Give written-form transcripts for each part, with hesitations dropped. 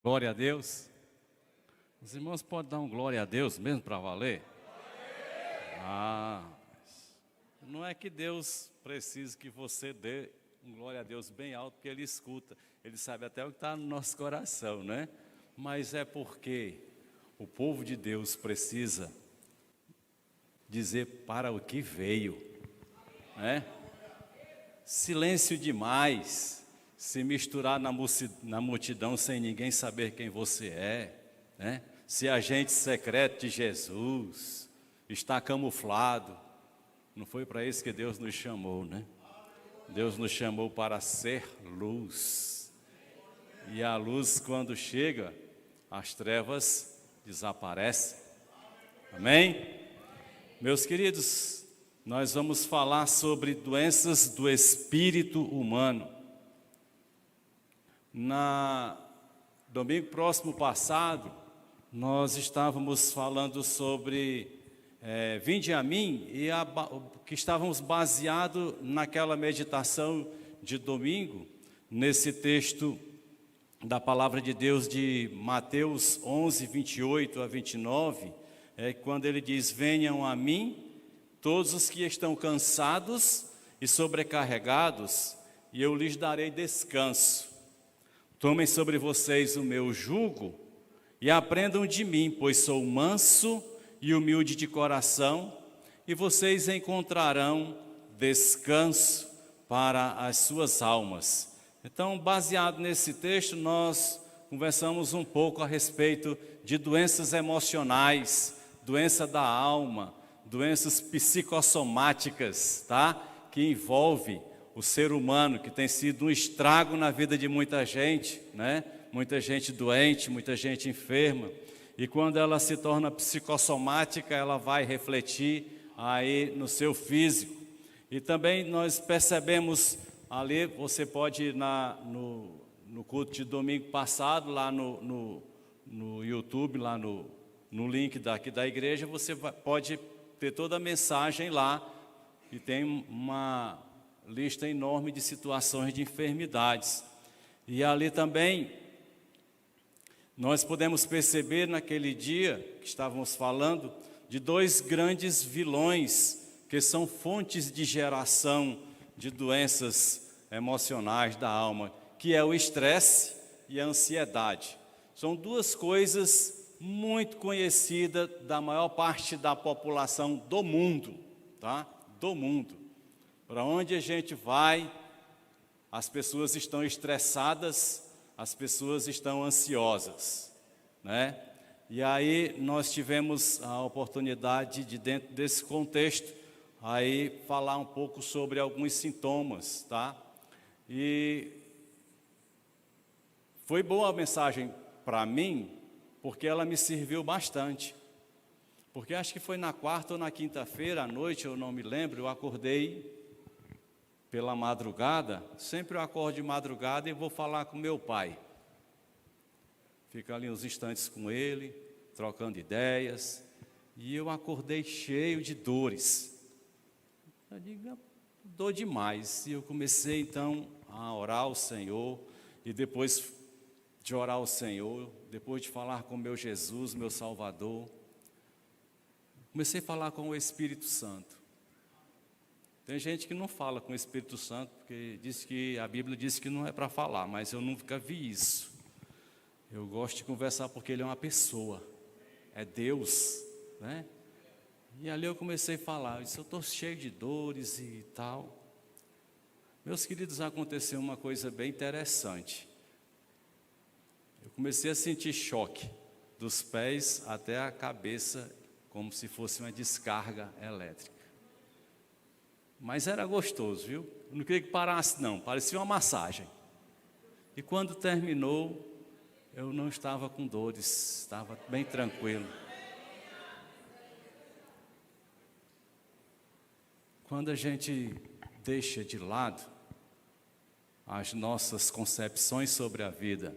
Glória a Deus. Os irmãos podem dar um glória a Deus mesmo para valer? Não é que Deus precisa que você dê um glória a Deus bem alto, porque Ele escuta. Ele sabe até o que está no nosso coração, né? Mas é porque o povo de Deus precisa dizer para o que veio, né? Silêncio demais. Se misturar na multidão sem ninguém saber quem você é, né? Se agente secreto de Jesus, está camuflado. Não foi para isso que Deus nos chamou, né? Deus nos chamou para ser luz. E a luz, quando chega, as trevas desaparecem. Amém? Meus queridos, nós vamos falar sobre doenças do espírito humano. Domingo próximo passado, nós estávamos falando sobre Vinde a mim, que estávamos baseados naquela meditação de domingo, nesse texto da palavra de Deus de Mateus 11, 28 a 29, quando ele diz: venham a mim, todos os que estão cansados e sobrecarregados, e eu lhes darei descanso. Tomem sobre vocês o meu jugo e aprendam de mim, pois sou manso e humilde de coração, e vocês encontrarão descanso para as suas almas. Então, baseado nesse texto, nós conversamos um pouco a respeito de doenças emocionais, doença da alma, doenças psicossomáticas, tá? Que envolve o ser humano, que tem sido um estrago na vida de muita gente, né? Muita gente doente, muita gente enferma. E quando ela se torna psicossomática, ela vai refletir aí no seu físico. E também nós percebemos ali, você pode ir no culto de domingo passado, lá no YouTube, lá no link daqui da igreja, você pode ter toda a mensagem lá, e tem uma lista enorme de situações de enfermidades. E ali também nós podemos perceber naquele dia que estávamos falando de dois grandes vilões que são fontes de geração de doenças emocionais da alma, que é o estresse e a ansiedade. São duas coisas muito conhecidas da maior parte da população do mundo, tá? Do mundo. Para onde a gente vai, as pessoas estão estressadas, as pessoas estão ansiosas, né? E aí nós tivemos a oportunidade de, dentro desse contexto, aí falar um pouco sobre alguns sintomas, tá? E foi boa a mensagem para mim, porque ela me serviu bastante. Porque acho que foi na quarta ou na quinta-feira à noite, eu não me lembro, eu acordei pela madrugada. Sempre eu acordo de madrugada e vou falar com meu pai. Fico ali uns instantes com ele, trocando ideias. E eu acordei cheio de dores. Eu digo, dor demais. E eu comecei então a orar ao Senhor. E depois de orar ao Senhor, depois de falar com meu Jesus, meu Salvador, comecei a falar com o Espírito Santo. Tem gente que não fala com o Espírito Santo, porque diz que a Bíblia diz que não é para falar, mas eu nunca vi isso. Eu gosto de conversar porque Ele é uma pessoa, é Deus, né? E ali eu comecei a falar, eu disse, eu estou cheio de dores e tal. Meus queridos, aconteceu uma coisa bem interessante. Eu comecei a sentir choque, dos pés até a cabeça, como se fosse uma descarga elétrica. Mas era gostoso, viu? Eu não queria que parasse não, parecia uma massagem. E quando terminou, eu não estava com dores, estava bem tranquilo. Quando a gente deixa de lado as nossas concepções sobre a vida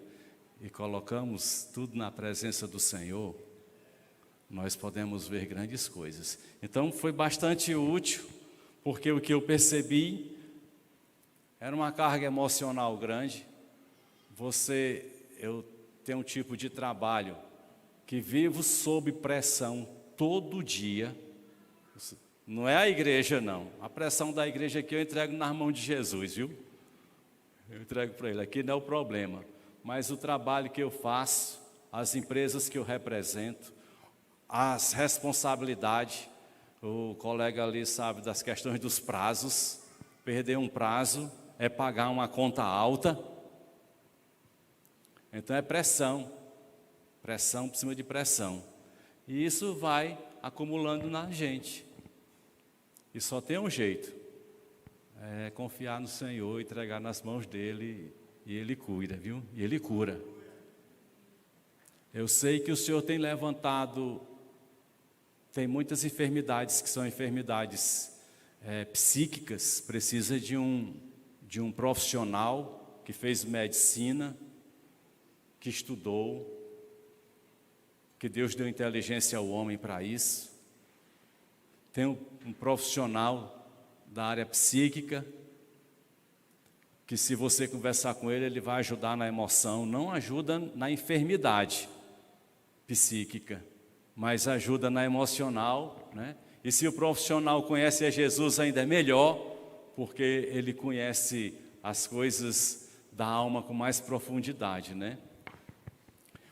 e colocamos tudo na presença do Senhor, nós podemos ver grandes coisas. Então foi bastante útil, porque o que eu percebi era uma carga emocional grande. Eu tenho um tipo de trabalho que vivo sob pressão todo dia. Não é a igreja, não. A pressão da igreja aqui eu entrego nas mãos de Jesus, viu? Eu entrego para Ele. Aqui não é o problema. Mas o trabalho que eu faço, as empresas que eu represento, as responsabilidades. O colega ali sabe das questões dos prazos. Perder um prazo é pagar uma conta alta. Então é pressão. Pressão por cima de pressão. E isso vai acumulando na gente. E só tem um jeito, é confiar no Senhor, entregar nas mãos dEle, e Ele cuida, viu? E Ele cura. Eu sei que o Senhor tem levantado, tem muitas enfermidades que são enfermidades psíquicas, precisa de um profissional que fez medicina, que estudou, que Deus deu inteligência ao homem para isso. Tem um profissional da área psíquica, que se você conversar com ele, ele vai ajudar na emoção, não ajuda na enfermidade psíquica, mas ajuda na emocional, né? E se o profissional conhece a Jesus, ainda é melhor, porque ele conhece as coisas da alma com mais profundidade, né?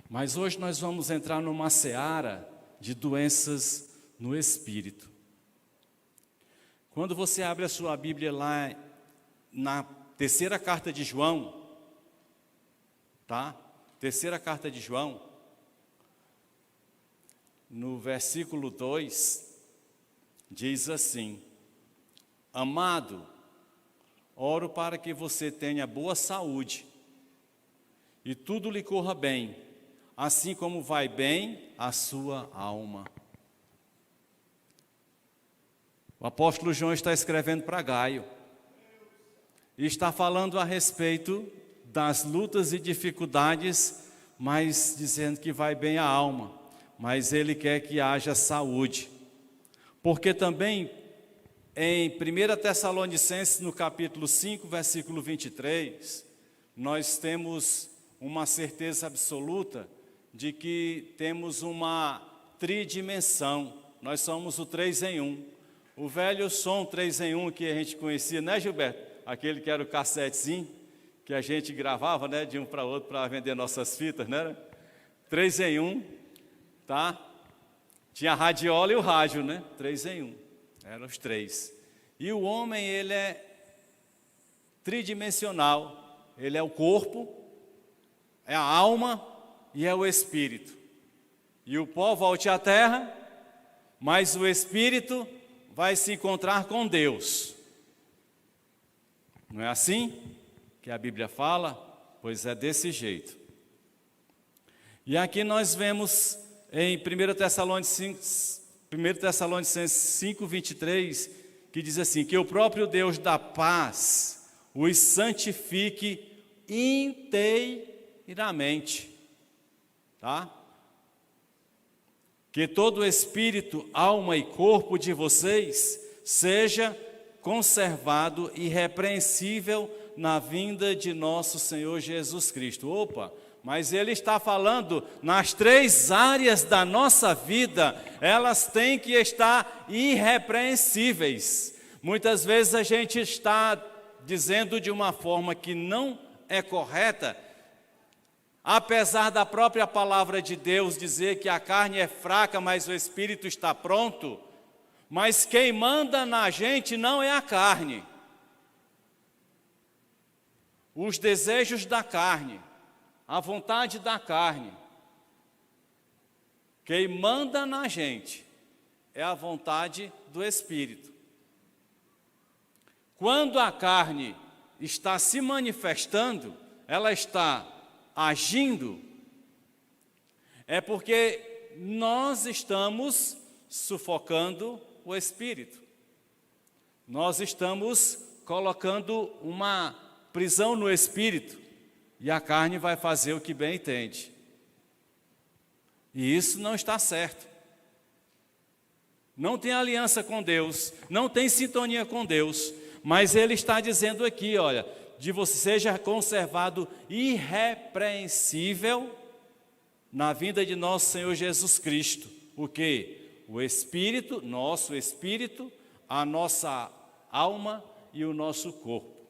Mas hoje nós vamos entrar numa seara de doenças no espírito. Quando você abre a sua Bíblia lá na terceira carta de João, tá? Terceira carta de João, no versículo 2, diz assim: Amado, oro para que você tenha boa saúde e tudo lhe corra bem, assim como vai bem a sua alma. O apóstolo João está escrevendo para Gaio e está falando a respeito das lutas e dificuldades, mas dizendo que vai bem a alma, mas ele quer que haja saúde. Porque também em 1 Tessalonicenses, no capítulo 5, versículo 23, nós temos uma certeza absoluta de que temos uma tridimensão, nós somos o 3 em 1. O velho som 3 em 1 que a gente conhecia, né, Gilberto? Aquele que era o cassetezinho, que a gente gravava, né, de um para outro para vender nossas fitas, né? 3 em 1, tá? Tinha a radiola e o rádio, né? 3 em 1, eram os 3. E o homem, ele é tridimensional, ele é o corpo, é a alma e é o espírito. E o pó volta à terra, mas o espírito vai se encontrar com Deus. Não é assim que a Bíblia fala? Pois é desse jeito. E aqui nós vemos em 1 Tessalonicenses 5, 23, que diz assim: que o próprio Deus da paz os santifique inteiramente, tá? Que todo o espírito, alma e corpo de vocês seja conservado irrepreensível na vinda de nosso Senhor Jesus Cristo. Opa, mas ele está falando nas 3 áreas da nossa vida, elas têm que estar irrepreensíveis. Muitas vezes a gente está dizendo de uma forma que não é correta, apesar da própria palavra de Deus dizer que a carne é fraca, mas o espírito está pronto. Mas quem manda na gente não é a carne, os desejos da carne, a vontade da carne. Quem manda na gente é a vontade do espírito. Quando a carne está se manifestando, ela está agindo, é porque nós estamos sufocando o espírito. Nós estamos colocando uma prisão no espírito e a carne vai fazer o que bem entende. E isso não está certo. Não tem aliança com Deus, não tem sintonia com Deus, mas ele está dizendo aqui, olha, de você seja conservado irrepreensível na vinda de nosso Senhor Jesus Cristo. O quê? O Espírito, nosso Espírito, a nossa alma e o nosso corpo.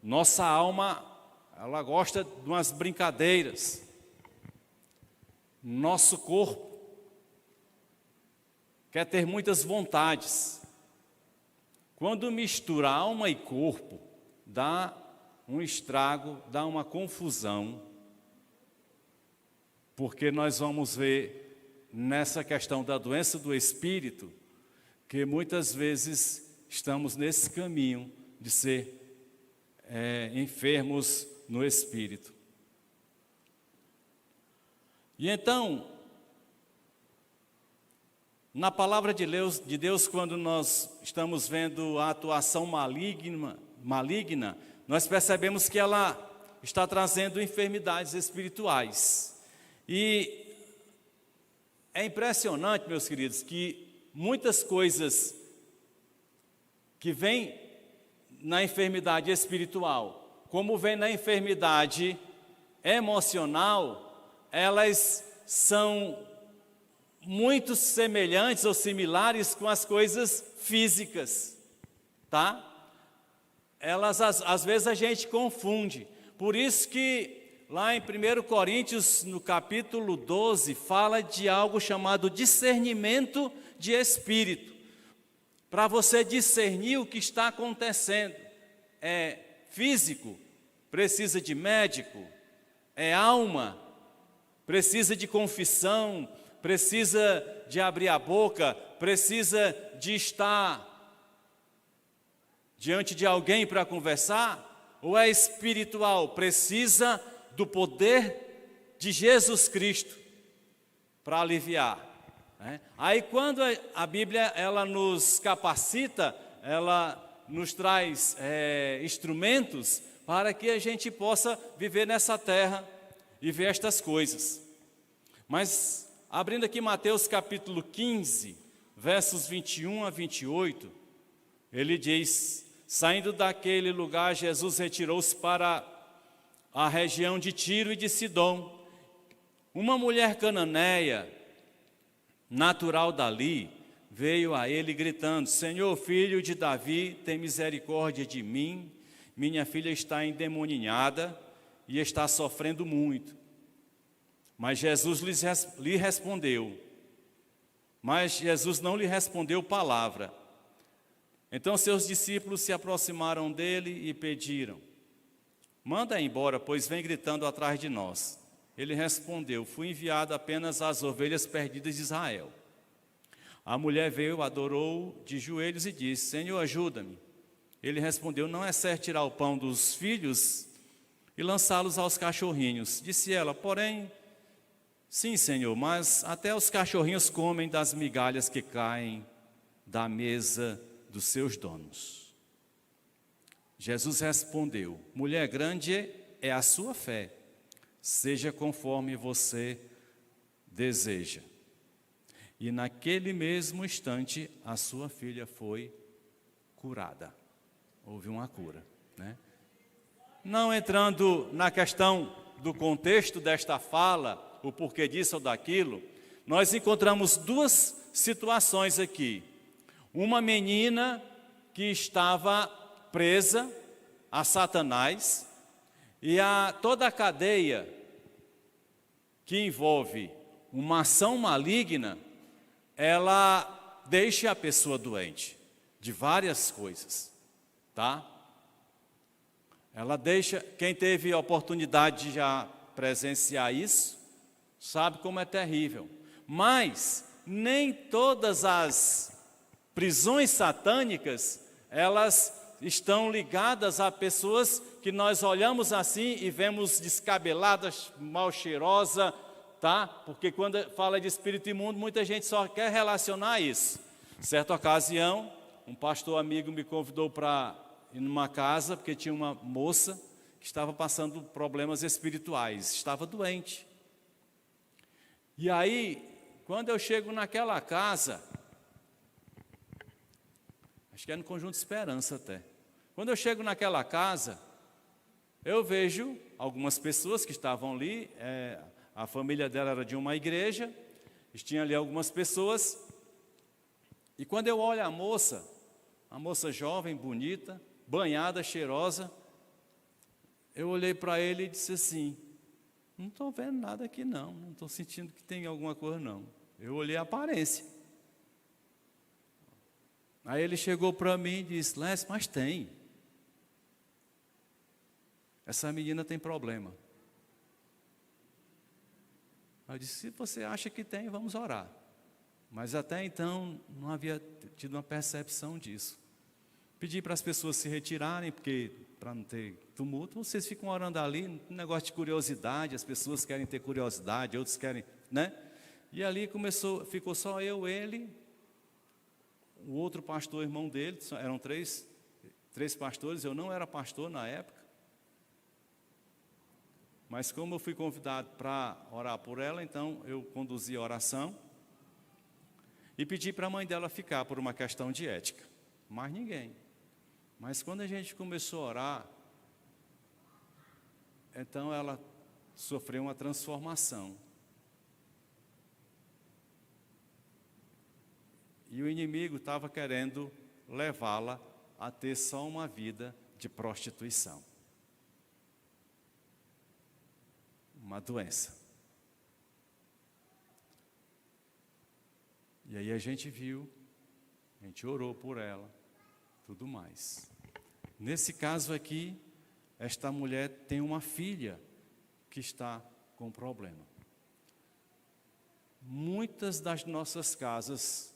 Nossa alma, ela gosta de umas brincadeiras. Nosso corpo quer ter muitas vontades. Quando mistura alma e corpo, dá um estrago, dá uma confusão, porque nós vamos ver nessa questão da doença do espírito, que muitas vezes estamos nesse caminho de ser enfermos no espírito. E então, na palavra de Deus, quando nós estamos vendo a atuação maligna, nós percebemos que ela está trazendo enfermidades espirituais. E é impressionante, meus queridos, que muitas coisas que vêm na enfermidade espiritual, como vem na enfermidade emocional, elas são muito semelhantes ou similares com as coisas físicas, tá? Elas, às vezes, a gente confunde. Por isso que lá em 1 Coríntios, no capítulo 12, fala de algo chamado discernimento de espírito. Para você discernir o que está acontecendo. É físico, precisa de médico. É alma, precisa de confissão, precisa de abrir a boca, precisa de estar diante de alguém para conversar, ou é espiritual, precisa do poder de Jesus Cristo para aliviar, né? Aí quando a Bíblia ela nos capacita, ela nos traz instrumentos para que a gente possa viver nessa terra e ver estas coisas. Mas abrindo aqui Mateus capítulo 15, versos 21 a 28, ele diz: saindo daquele lugar, Jesus retirou-se para a região de Tiro e de Sidom. Uma mulher cananeia, natural dali, veio a ele gritando: Senhor, filho de Davi, tem misericórdia de mim. Minha filha está endemoninhada e está sofrendo muito. Mas Jesus lhe respondeu. Mas Jesus não lhe respondeu palavra. Então seus discípulos se aproximaram dele e pediram: manda embora, pois vem gritando atrás de nós. Ele respondeu: fui enviado apenas às ovelhas perdidas de Israel. A mulher veio, adorou de joelhos e disse: Senhor, ajuda-me. Ele respondeu: não é certo tirar o pão dos filhos e lançá-los aos cachorrinhos. Disse ela: porém, sim, Senhor, mas até os cachorrinhos comem das migalhas que caem da mesa dos seus donos. Jesus respondeu: mulher, grande é a sua fé, seja conforme você deseja. E naquele mesmo instante a sua filha foi curada. Houve uma cura, né? Não entrando na questão do contexto desta fala, o porquê disso ou daquilo, nós encontramos duas situações aqui. Uma menina que estava presa a Satanás e toda a cadeia que envolve uma ação maligna, ela deixa a pessoa doente de várias coisas, tá? Ela deixa, quem teve a oportunidade de já presenciar isso, sabe como é terrível. Mas nem todas as prisões satânicas, elas estão ligadas a pessoas que nós olhamos assim e vemos descabeladas, mal cheirosa, tá? Porque quando fala de espírito imundo, muita gente só quer relacionar isso. Certa ocasião, um pastor amigo me convidou para ir numa casa, porque tinha uma moça que estava passando problemas espirituais, estava doente. E aí, quando eu chego naquela casa, acho que é no Conjunto Esperança até. Quando eu chego naquela casa, eu vejo algumas pessoas que estavam ali, a família dela era de uma igreja, tinha ali algumas pessoas, e quando eu olho a moça jovem, bonita, banhada, cheirosa, eu olhei para ele e disse assim, não estou vendo nada aqui não estou sentindo que tem alguma coisa não. Eu olhei a aparência. Aí ele chegou para mim e disse, Lécio, mas tem. Essa menina tem problema. Eu disse, se você acha que tem, vamos orar. Mas até então não havia tido uma percepção disso. Pedi para as pessoas se retirarem, porque para não ter tumulto, vocês ficam orando ali, um negócio de curiosidade, as pessoas querem ter curiosidade, outros querem, né? E ali ficou só eu, ele, o outro pastor, irmão dele, eram três pastores, eu não era pastor na época. Mas como eu fui convidado para orar por ela, então eu conduzi a oração e pedi para a mãe dela ficar por uma questão de ética. Mais ninguém. Mas quando a gente começou a orar, então ela sofreu uma transformação. E o inimigo estava querendo levá-la a ter só uma vida de prostituição. Uma doença. E aí a gente viu, a gente orou por ela, tudo mais. Nesse caso aqui, esta mulher tem uma filha que está com problema. Muitas das nossas casas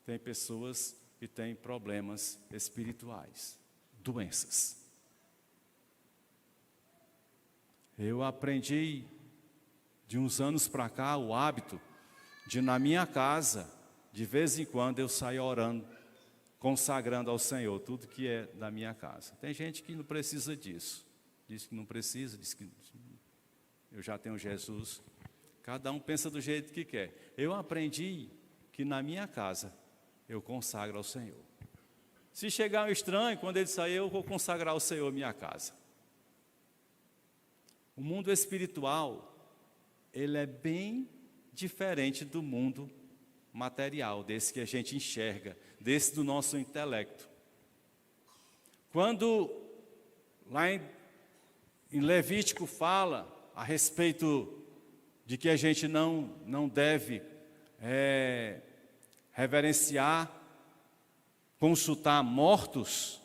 têm pessoas que têm problemas espirituais, doenças. Eu aprendi de uns anos para cá o hábito de na minha casa, de vez em quando eu saio orando, consagrando ao Senhor tudo que é da minha casa. Tem gente que não precisa disso, diz que não precisa, diz que eu já tenho Jesus. Cada um pensa do jeito que quer. Eu aprendi que na minha casa eu consagro ao Senhor. Se chegar um estranho, quando ele sair, eu vou consagrar ao Senhor minha casa. O mundo espiritual, ele é bem diferente do mundo material, desse que a gente enxerga, desse do nosso intelecto. Quando lá em Levítico fala a respeito de que a gente não deve reverenciar, consultar mortos,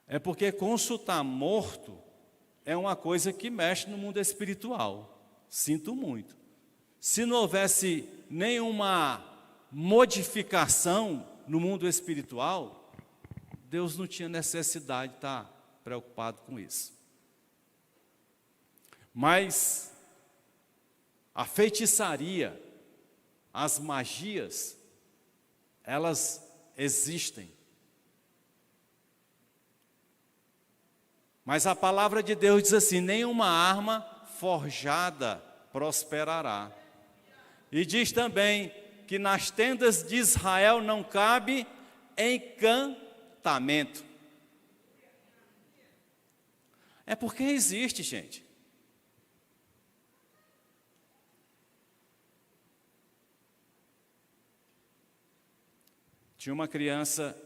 é porque consultar morto é uma coisa que mexe no mundo espiritual. Sinto muito. Se não houvesse nenhuma modificação no mundo espiritual, Deus não tinha necessidade de estar preocupado com isso. Mas a feitiçaria, as magias, elas existem. Mas a palavra de Deus diz assim, nenhuma arma forjada prosperará. E diz também que nas tendas de Israel não cabe encantamento. É porque existe, gente. Tinha uma criança,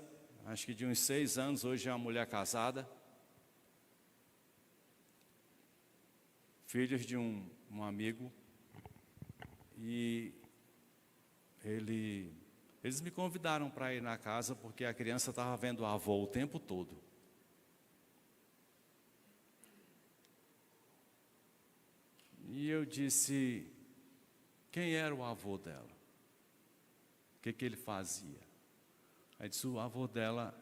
acho que de uns 6 anos, hoje é uma mulher casada, filhos de um amigo, e eles me convidaram para ir na casa, porque a criança estava vendo o avô o tempo todo. E eu disse, quem era o avô dela? O que ele fazia? Aí disse, o avô dela,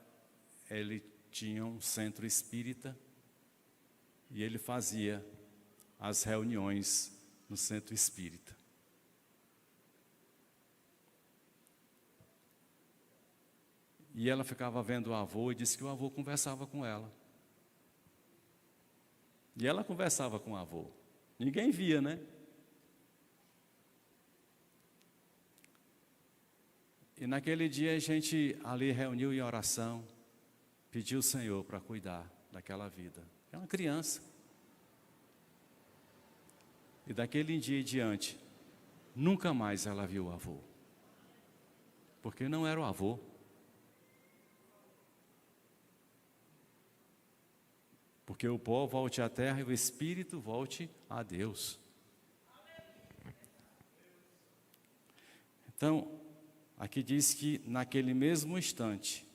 ele tinha um centro espírita, e ele fazia as reuniões no centro espírita. E ela ficava vendo o avô e disse que o avô conversava com ela. E ela conversava com o avô. Ninguém via, né? E naquele dia a gente ali reuniu em oração, pediu o Senhor para cuidar daquela vida. É uma criança. E daquele dia em diante, nunca mais ela viu o avô. Porque não era o avô. Porque o pó volte à terra e o espírito volte a Deus. Então, aqui diz que naquele mesmo instante,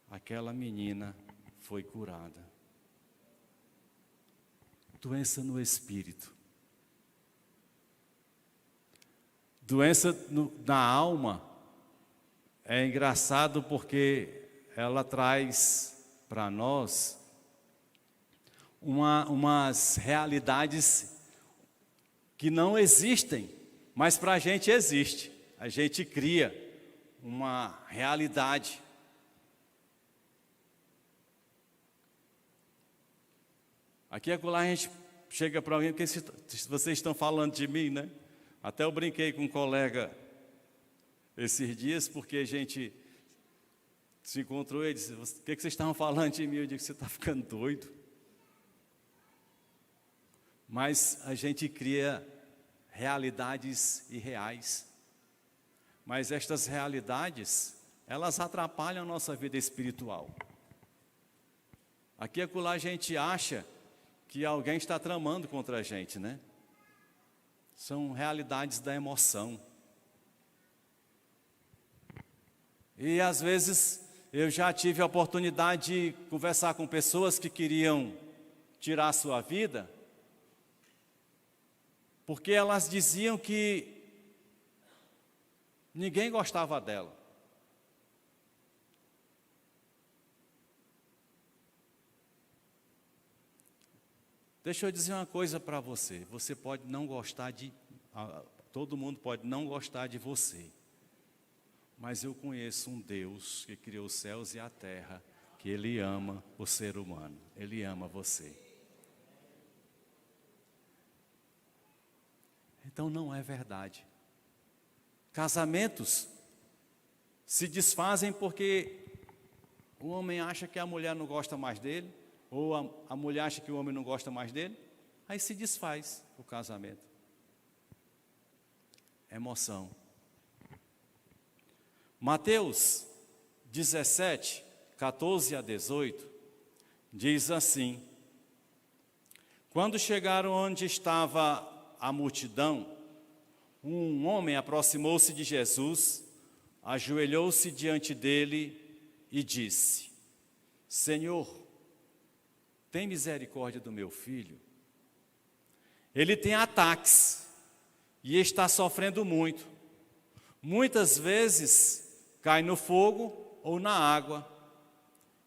aquela menina foi curada. Doença no espírito. Doença na alma é engraçado porque ela traz para nós umas realidades que não existem, mas para a gente existe. A gente cria uma realidade. Aqui e acolá a gente chega para alguém, porque vocês estão falando de mim, né? Até eu brinquei com um colega esses dias, porque a gente se encontrou e disse: o que vocês estavam falando de mim? Eu digo: você está ficando doido. Mas a gente cria realidades irreais. Mas estas realidades, elas atrapalham a nossa vida espiritual. Aqui e acolá a gente acha que alguém está tramando contra a gente, né? São realidades da emoção. E às vezes eu já tive a oportunidade de conversar com pessoas que queriam tirar a sua vida, porque elas diziam que ninguém gostava dela. Deixa eu dizer uma coisa para você. Você pode não gostar todo mundo pode não gostar de você. Mas eu conheço um Deus que criou os céus e a terra, que Ele ama o ser humano. Ele ama você. Então não é verdade. Casamentos se desfazem porque o homem acha que a mulher não gosta mais dele, ou a mulher acha que o homem não gosta mais dele, aí se desfaz o casamento. Emoção. Mateus 17, 14 a 18, diz assim: quando chegaram onde estava a multidão, um homem aproximou-se de Jesus, ajoelhou-se diante dele e disse: Senhor, tem misericórdia do meu filho. Ele tem ataques e está sofrendo muito. Muitas vezes cai no fogo ou na água.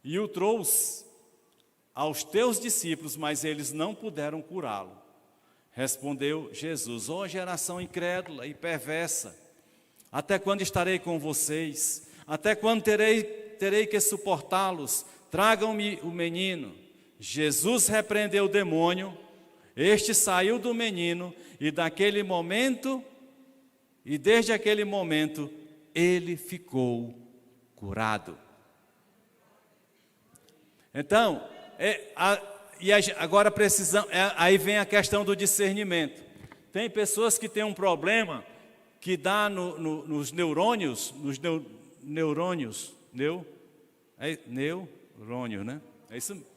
E o trouxe aos teus discípulos, mas eles não puderam curá-lo. Respondeu Jesus: ó geração incrédula e perversa, até quando estarei com vocês? Até quando terei que suportá-los? Tragam-me o menino. Jesus repreendeu o demônio, este saiu do menino, e desde aquele momento, ele ficou curado. Então, agora aí vem a questão do discernimento. Tem pessoas que têm um problema que dá nos neurônios, neurônios, né?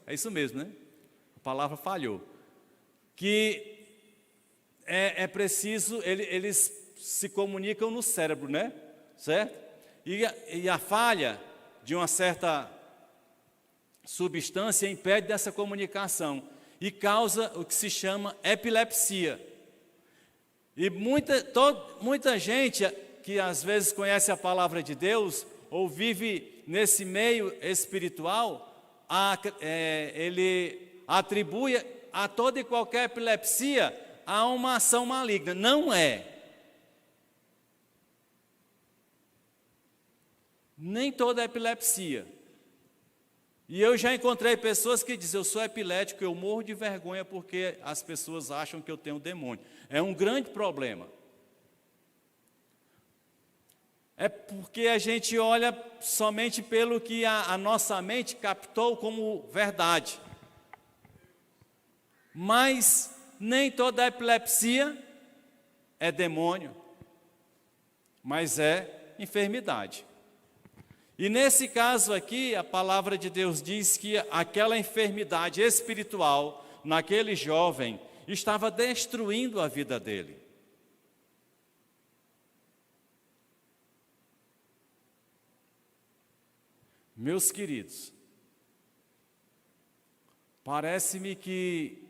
É isso mesmo, né? A palavra falhou. Que é preciso, eles se comunicam no cérebro, né? Certo? E a falha de uma certa substância impede dessa comunicação e causa o que se chama epilepsia. E muita gente que às vezes conhece a palavra de Deus ou vive nesse meio espiritual, ele atribui a toda e qualquer epilepsia a uma ação maligna. Não é. Nem toda epilepsia. E eu já encontrei pessoas que dizem: eu sou epilético, eu morro de vergonha porque as pessoas acham que eu tenho demônio. É um grande problema. É porque a gente olha somente pelo que a nossa mente captou como verdade. Mas nem toda epilepsia é demônio, mas é enfermidade. E nesse caso aqui, a palavra de Deus diz que aquela enfermidade espiritual naquele jovem estava destruindo a vida dele. Meus queridos, parece-me que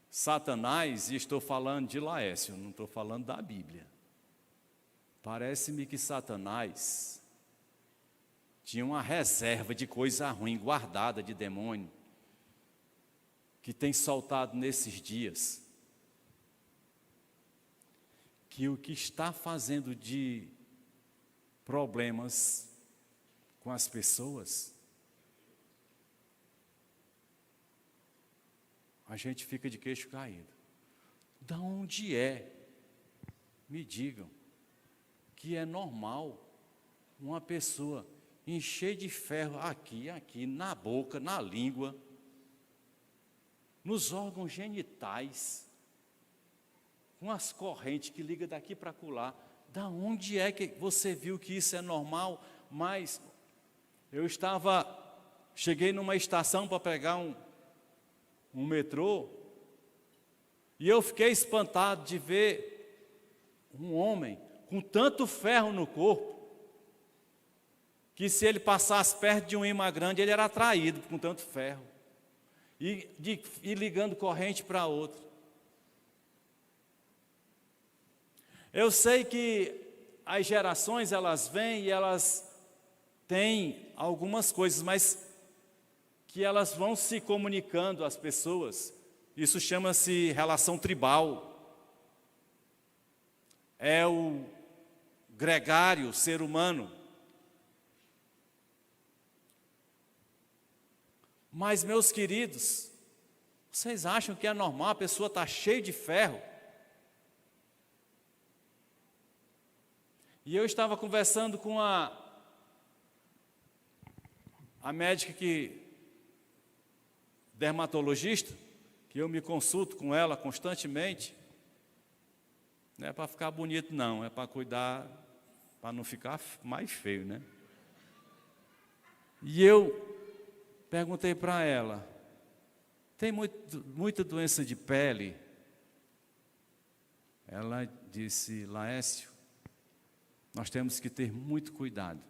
Satanás, e estou falando de Laércio, não estou falando da Bíblia. Parece-me que Satanás tinha uma reserva de coisa ruim guardada de demônio, que tem soltado nesses dias. Que o que está fazendo de problemas com as pessoas, a gente fica de queixo caído. Da onde é? Me digam que é normal uma pessoa encher de ferro aqui, na boca, na língua, nos órgãos genitais, com as correntes que ligam daqui para acolá. Da onde é que você viu que isso é normal? Mas cheguei numa estação para pegar um metrô, e eu fiquei espantado de ver um homem com tanto ferro no corpo, que se ele passasse perto de um imã grande, ele era atraído com tanto ferro, e ligando corrente para outra. Eu sei que as gerações, elas vêm e elas têm algumas coisas, mas que elas vão se comunicando às pessoas. Isso chama-se relação tribal. É o gregário, ser humano. Mas, meus queridos, vocês acham que é normal a pessoa estar cheia de ferro? E eu estava conversando com a médica dermatologista, que eu me consulto com ela constantemente. Não é para ficar bonito, não, é para cuidar, para não ficar mais feio, né? E eu perguntei para ela, tem muita doença de pele? Ela disse, Laércio, nós temos que ter muito cuidado,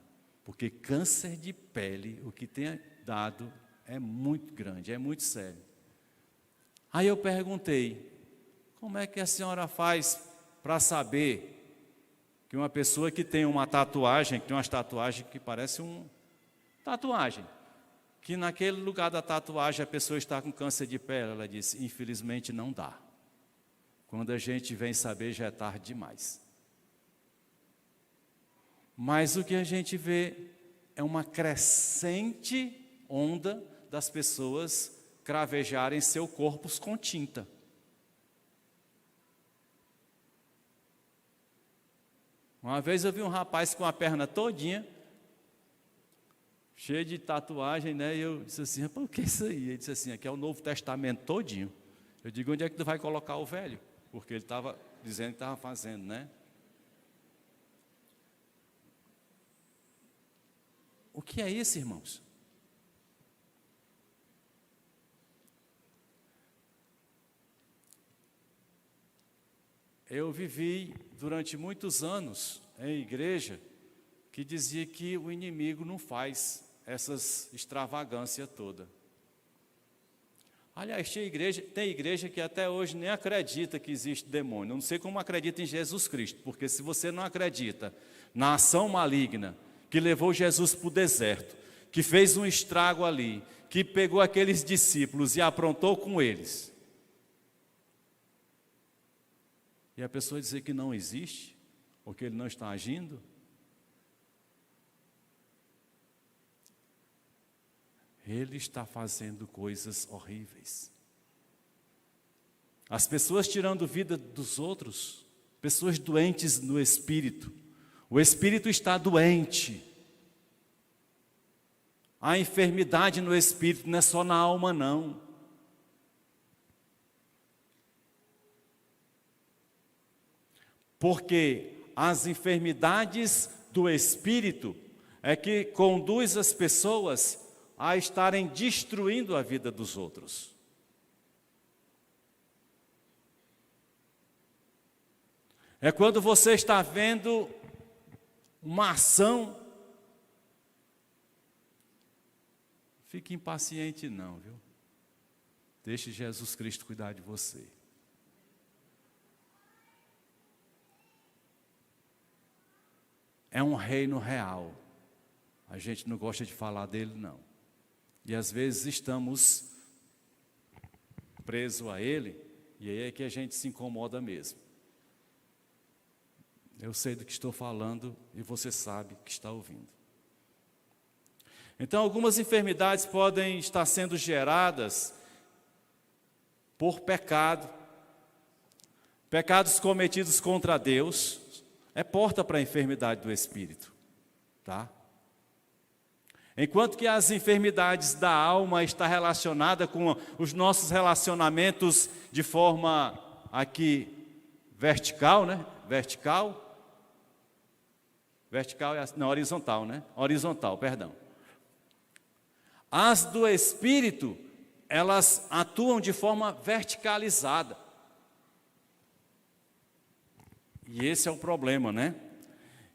porque câncer de pele, o que tem dado, é muito grande, é muito sério. Aí eu perguntei, como é que a senhora faz para saber que uma pessoa que tem uma tatuagem, que tem umas tatuagens que parece tatuagem, que naquele lugar da tatuagem a pessoa está com câncer de pele? Ela disse, infelizmente não dá. Quando a gente vem saber, já é tarde demais. Mas o que a gente vê é uma crescente onda das pessoas cravejarem seu corpo com tinta. Uma vez eu vi um rapaz com a perna todinha, cheio de tatuagem, né? E eu disse assim, rapaz, o que é isso aí? Ele disse assim, aqui é o Novo Testamento todinho. Eu digo, onde é que tu vai colocar o velho? Porque ele estava dizendo que estava fazendo, né? O que é isso, irmãos? Eu vivi durante muitos anos em igreja que dizia que o inimigo não faz essas extravagâncias todas. Aliás, tem igreja que até hoje nem acredita que existe demônio. Eu não sei como acredita em Jesus Cristo, porque se você não acredita na ação maligna que levou Jesus para o deserto, que fez um estrago ali, que pegou aqueles discípulos e aprontou com eles, e a pessoa dizer que não existe, ou que ele não está agindo, ele está fazendo coisas horríveis. As pessoas tirando vida dos outros, pessoas doentes no espírito. O espírito está doente. A enfermidade no espírito não é só na alma, não. porque as enfermidades do espírito é que conduz as pessoas a estarem destruindo a vida dos outros. É quando você está vendo uma ação, fique impaciente não, viu? Deixe Jesus Cristo cuidar de você. É um reino real. A gente não gosta de falar dele, não. E às vezes estamos presos a ele, e aí é que a gente se incomoda mesmo. Eu sei do que estou falando e você sabe que está ouvindo. Então, algumas enfermidades podem estar sendo geradas por pecado. Pecados cometidos contra Deus é porta para a enfermidade do espírito, tá? Enquanto que as enfermidades da alma estão relacionadas com os nossos relacionamentos de forma aqui vertical, né? Horizontal, né? Horizontal, perdão. As do espírito, elas atuam de forma verticalizada. E esse é o problema, né?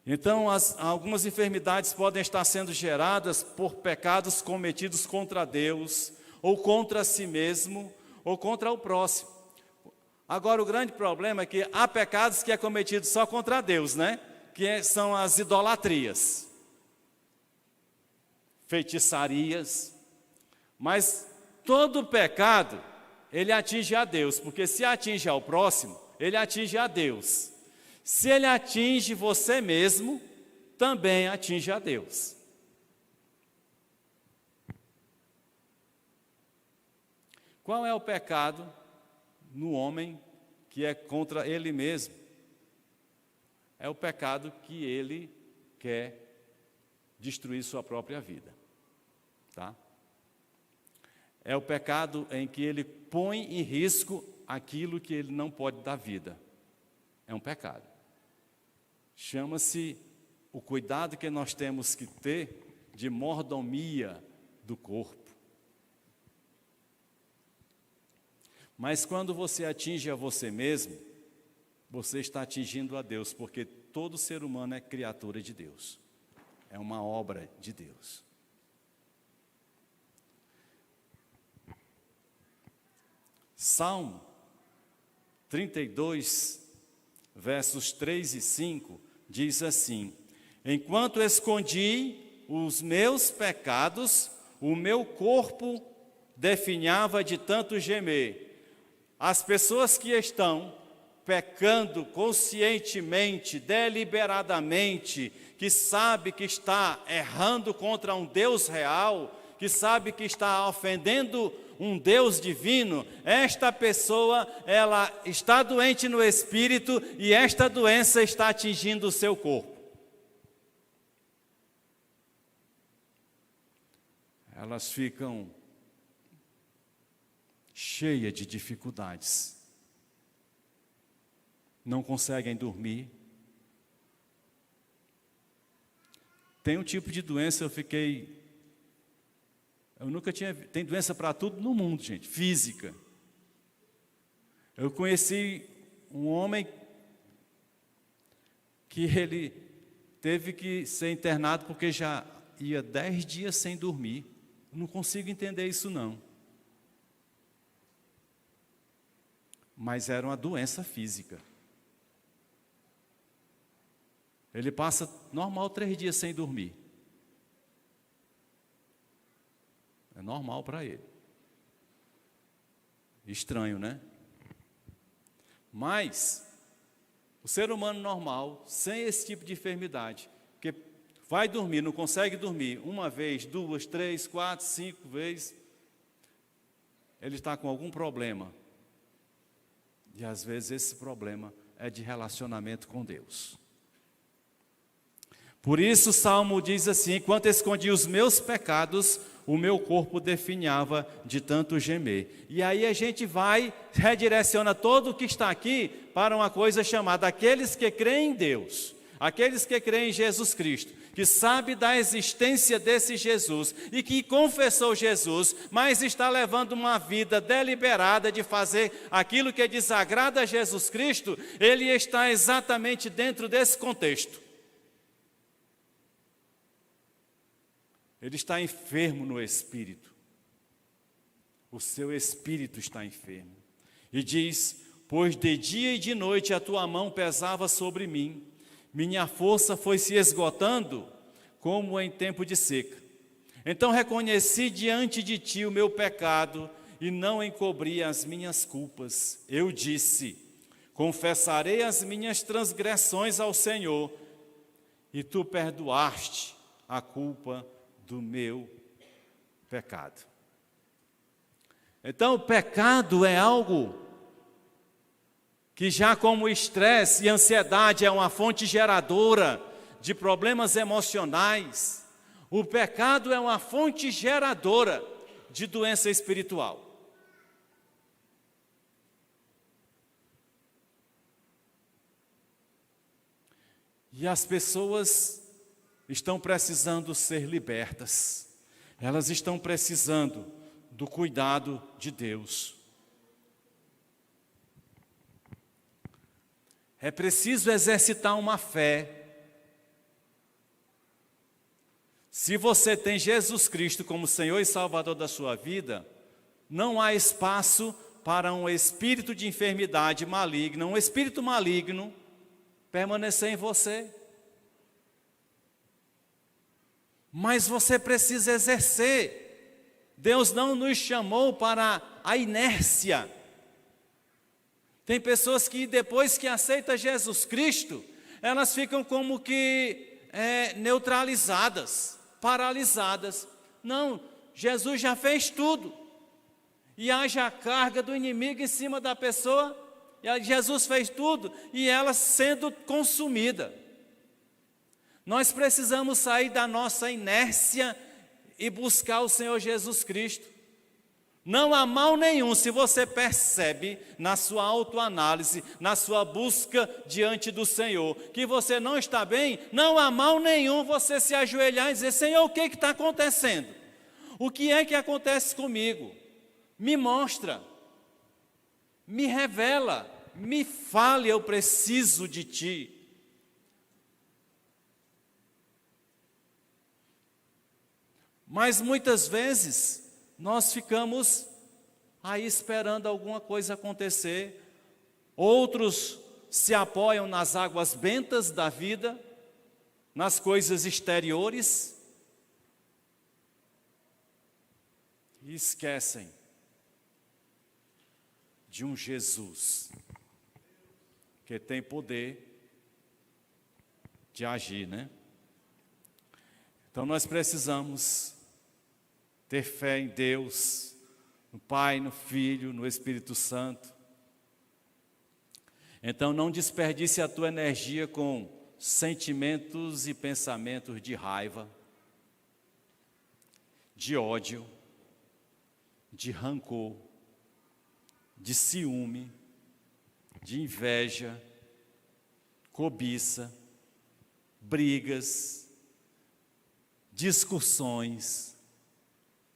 Então, algumas enfermidades podem estar sendo geradas por pecados cometidos contra Deus, ou contra si mesmo, ou contra o próximo. Agora, o grande problema é que há pecados que é cometido só contra Deus, né? São as idolatrias, feitiçarias. Mas todo pecado, ele atinge a Deus, porque se atinge ao próximo, ele atinge a Deus. Se ele atinge você mesmo, também atinge a Deus. Qual é o pecado no homem que é contra ele mesmo? É o pecado que ele quer destruir sua própria vida, tá? É o pecado em que ele põe em risco aquilo que ele não pode dar vida. É um pecado. Chama-se o cuidado que nós temos que ter de mordomia do corpo. Mas quando você atinge a você mesmo, você está atingindo a Deus, porque todo ser humano é criatura de Deus. É uma obra de Deus. Salmo 32, versos 3 e 5, diz assim: enquanto escondi os meus pecados, o meu corpo definhava de tanto gemer. As pessoas que estão pecando conscientemente, deliberadamente, que sabe que está errando contra um Deus real, que sabe que está ofendendo um Deus divino, esta pessoa, ela está doente no espírito e esta doença está atingindo o seu corpo. Elas ficam cheias de dificuldades. Não conseguem dormir. Tem um tipo de doença, eu nunca tinha, tem doença para tudo no mundo, gente, física. Eu conheci um homem que ele teve que ser internado porque já ia 10 dias sem dormir. Eu não consigo entender isso não. Mas era uma doença física. Ele passa normal 3 dias sem dormir. É normal para ele. Estranho, né? Mas o ser humano normal, sem esse tipo de enfermidade, que vai dormir, não consegue dormir 1 vez, 2, 3, 4, 5 vezes, ele está com algum problema. E às vezes esse problema é de relacionamento com Deus. Por isso o Salmo diz assim: enquanto escondi os meus pecados, o meu corpo definhava de tanto gemer. E aí a gente vai, redireciona todo o que está aqui para uma coisa chamada aqueles que creem em Deus, aqueles que creem em Jesus Cristo, que sabe da existência desse Jesus e que confessou Jesus, mas está levando uma vida deliberada de fazer aquilo que desagrada a Jesus Cristo, ele está exatamente dentro desse contexto. Ele está enfermo no espírito. O seu espírito está enfermo. E diz: pois de dia e de noite a tua mão pesava sobre mim, minha força foi se esgotando como em tempo de seca. Então reconheci diante de ti o meu pecado e não encobri as minhas culpas. Eu disse: confessarei as minhas transgressões ao Senhor, e tu perdoaste a culpa do meu pecado. Então o pecado é algo que, já como o estresse e ansiedade é uma fonte geradora de problemas emocionais, o pecado é uma fonte geradora de doença espiritual. E as pessoas estão precisando ser libertas, elas estão precisando do cuidado de Deus. É preciso exercitar uma fé. Se você tem Jesus Cristo como Senhor e Salvador da sua vida, não há espaço para um espírito de enfermidade maligna, um espírito maligno permanecer em você. Mas você precisa exercer. Deus não nos chamou para a inércia. Tem pessoas que depois que aceitam Jesus Cristo, elas ficam como que neutralizadas, paralisadas. Não, Jesus já fez tudo. E haja a carga do inimigo em cima da pessoa, e Jesus fez tudo, e ela sendo consumida. Nós precisamos sair da nossa inércia e buscar o Senhor Jesus Cristo. Não há mal nenhum se você percebe na sua autoanálise, na sua busca diante do Senhor, que você não está bem. Não há mal nenhum você se ajoelhar e dizer: Senhor, o que está acontecendo? O que é que acontece comigo? Me mostra, me revela, me fale, eu preciso de Ti. Mas muitas vezes nós ficamos aí esperando alguma coisa acontecer. Outros se apoiam nas águas bentas da vida, nas coisas exteriores, e esquecem de um Jesus que tem poder de agir, né? Então nós precisamos ter fé em Deus, no Pai, no Filho, no Espírito Santo. Então não desperdice a tua energia com sentimentos e pensamentos de raiva, de ódio, de rancor, de ciúme, de inveja, cobiça, brigas, discussões,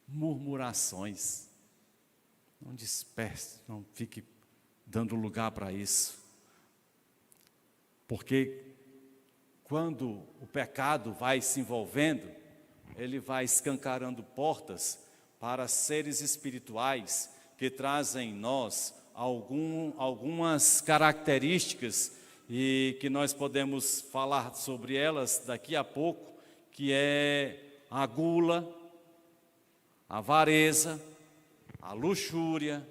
murmurações. Não disperse, não fique dando lugar para isso. Porque quando o pecado vai se envolvendo, ele vai escancarando portas para seres espirituais que trazem em nós algumas características, e que nós podemos falar sobre elas daqui a pouco, que é a gula, a avareza, a luxúria,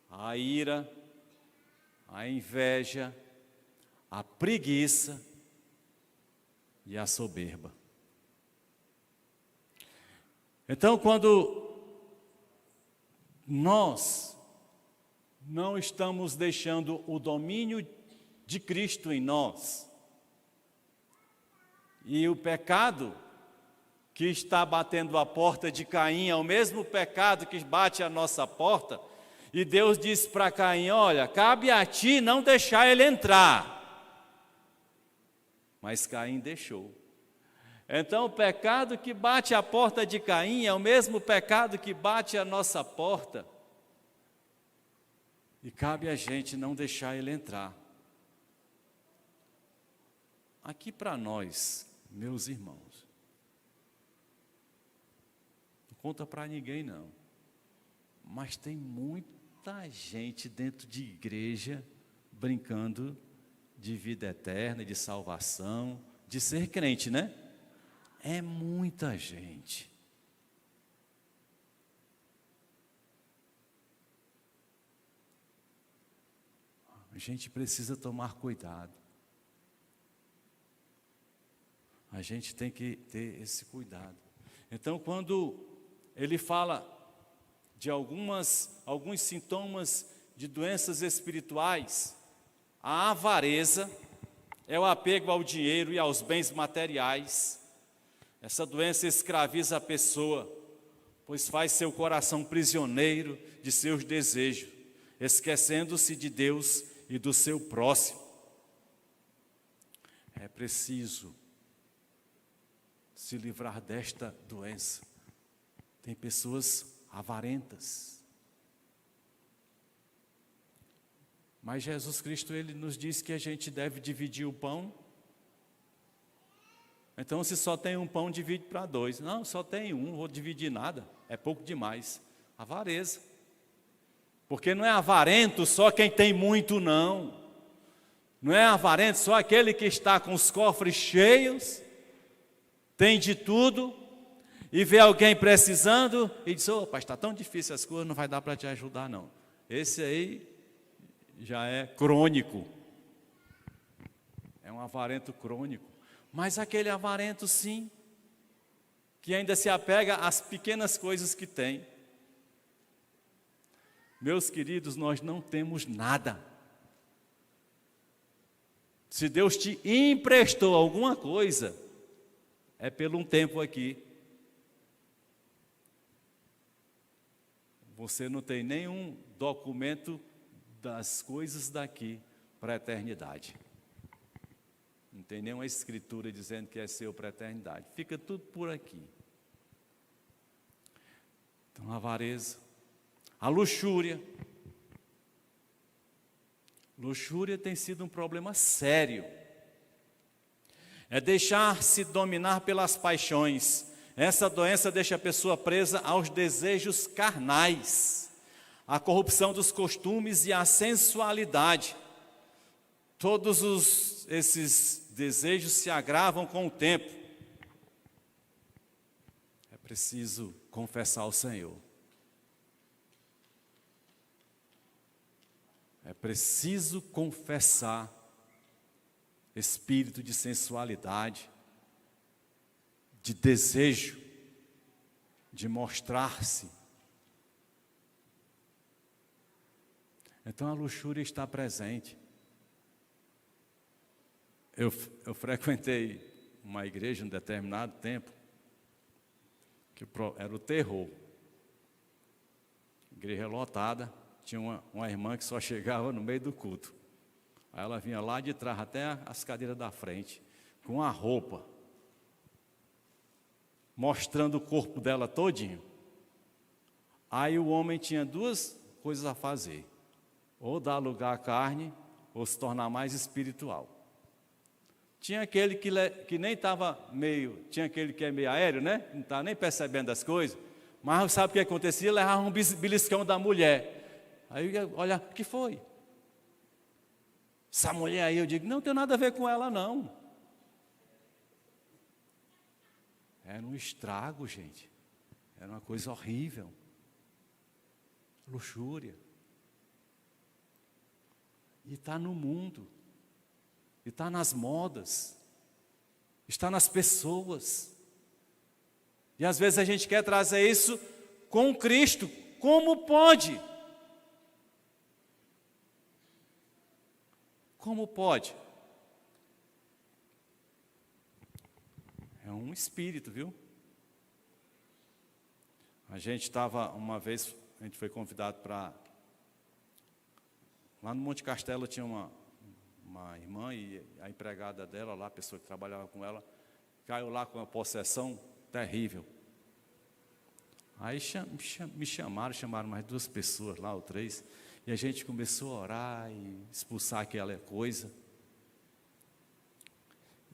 a ira, a inveja, a preguiça e a soberba. Então, quando nós não estamos deixando o domínio de Cristo em nós, e o pecado que está batendo a porta de Caim é o mesmo pecado que bate a nossa porta. E Deus disse para Caim: olha, cabe a ti não deixar ele entrar. Mas Caim deixou. Então o pecado que bate a porta de Caim é o mesmo pecado que bate a nossa porta. E cabe a gente não deixar ele entrar. Aqui para nós, meus irmãos, não conta para ninguém não, mas tem muita gente dentro de igreja brincando de vida eterna, de salvação, de ser crente, né? É muita gente. A gente precisa tomar cuidado. A gente tem que ter esse cuidado. Então, quando ele fala de alguns sintomas de doenças espirituais, a avareza é o apego ao dinheiro e aos bens materiais. Essa doença escraviza a pessoa, pois faz seu coração prisioneiro de seus desejos, esquecendo-se de Deus e do seu próximo. É preciso se livrar desta doença. Tem pessoas avarentas. Mas Jesus Cristo, ele nos diz que a gente deve dividir o pão. Então, se só tem um pão, divide para dois. Não, só tem um, vou dividir nada. É pouco demais. Avareza. Porque não é avarento só quem tem muito, não. Não é avarento só aquele que está com os cofres cheios, tem de tudo, e vê alguém precisando e diz: opa, está tão difícil as coisas, não vai dar para te ajudar não. Esse aí já é crônico, é um avarento crônico. Mas aquele avarento sim, que ainda se apega às pequenas coisas que tem. Meus queridos, nós não temos nada. Se Deus te emprestou alguma coisa, é pelo um tempo aqui. Você não tem nenhum documento das coisas daqui para a eternidade. Não tem nenhuma escritura dizendo que é seu para a eternidade. Fica tudo por aqui. Então, a avareza, a luxúria. Luxúria tem sido um problema sério. É deixar-se dominar pelas paixões. Essa doença deixa a pessoa presa aos desejos carnais, a corrupção dos costumes e a sensualidade. Todos esses desejos se agravam com o tempo. É preciso confessar ao Senhor. É preciso confessar espírito de sensualidade, de desejo, de mostrar-se. Então a luxúria está presente. Eu frequentei uma igreja em um determinado tempo, que era o terror. Igreja lotada, tinha uma irmã que só chegava no meio do culto. Aí ela vinha lá de trás, até as cadeiras da frente, com a roupa, mostrando o corpo dela todinho. Aí o homem tinha duas coisas a fazer: ou dar lugar à carne, ou se tornar mais espiritual. Tinha aquele que nem estava meio, tinha aquele que é meio aéreo, né? Não estava nem percebendo as coisas. Mas sabe o que acontecia? Levava um beliscão da mulher. Aí, olha, o que foi? Essa mulher aí, eu digo, não tem nada a ver com ela, não. Era um estrago, gente. Era uma coisa horrível. Luxúria. E está no mundo. E está nas modas. Está nas pessoas. E às vezes a gente quer trazer isso com Cristo. Como pode? Como pode? É um espírito, viu? A gente estava, uma vez, a gente foi convidado para... Lá no Monte Castelo tinha uma irmã e a empregada dela lá, a pessoa que trabalhava com ela, caiu lá com uma possessão terrível. Aí me chamaram mais 2 pessoas lá, ou 3, e a gente começou a orar e expulsar aquela coisa.